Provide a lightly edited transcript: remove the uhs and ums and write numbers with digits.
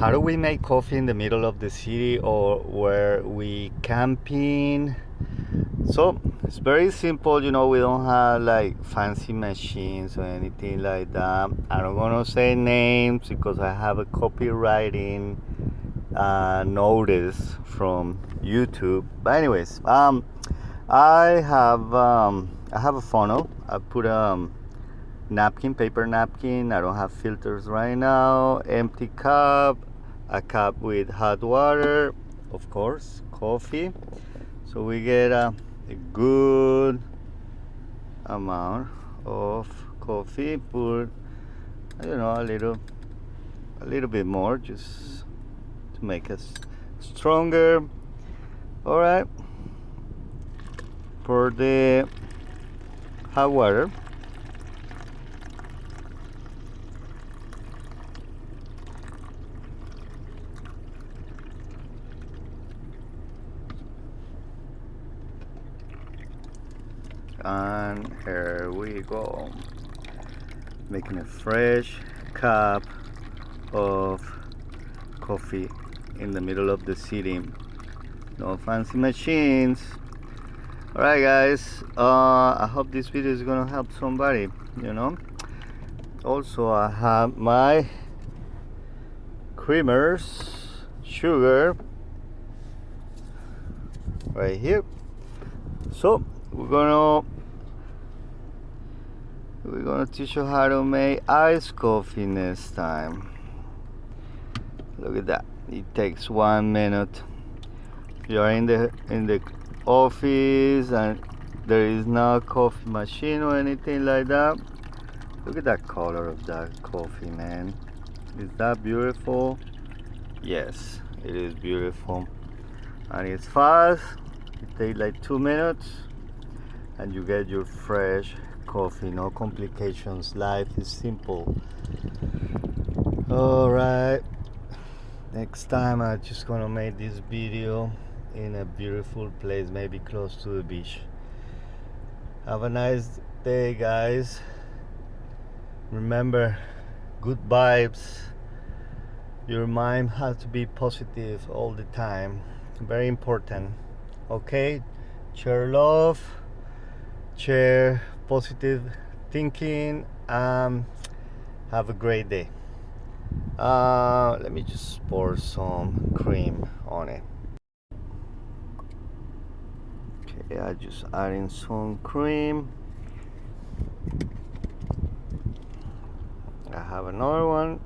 How do we make coffee in the middle of the city or where we camping? So it's very simple, we don't have like fancy machines or anything like that. I don't gonna say names because I have a copywriting notice from YouTube. But anyways, I have a funnel. I put paper napkin. I don't have filters right now. Empty cup, a cup with hot water, of course, coffee. So we get a good amount of coffee. Put, a little bit more, just to make us stronger. All right. For the hot water. And here we go, making a fresh cup of coffee in the middle of the city. No fancy machines. All right, guys, I hope this video is gonna help somebody. Also, I have my creamers, sugar right here. So we're gonna teach you how to make iced coffee next time. Look at that. It takes 1 minute. If you are in the office and there is no coffee machine or anything like that, look at that color of that coffee, man. Is that beautiful? Yes, it is beautiful. And it's fast. It takes like 2 minutes and you get your fresh coffee. No complications. Life is simple. All right, next time I'm just gonna make this video in a beautiful place, maybe close to the beach. Have a nice day, guys. Remember, good vibes. Your mind has to be positive all the time. Very important. Okay, share love, share positive thinking. Have a great day. Let me just pour some cream on it. Okay, I just adding some cream. I have another one.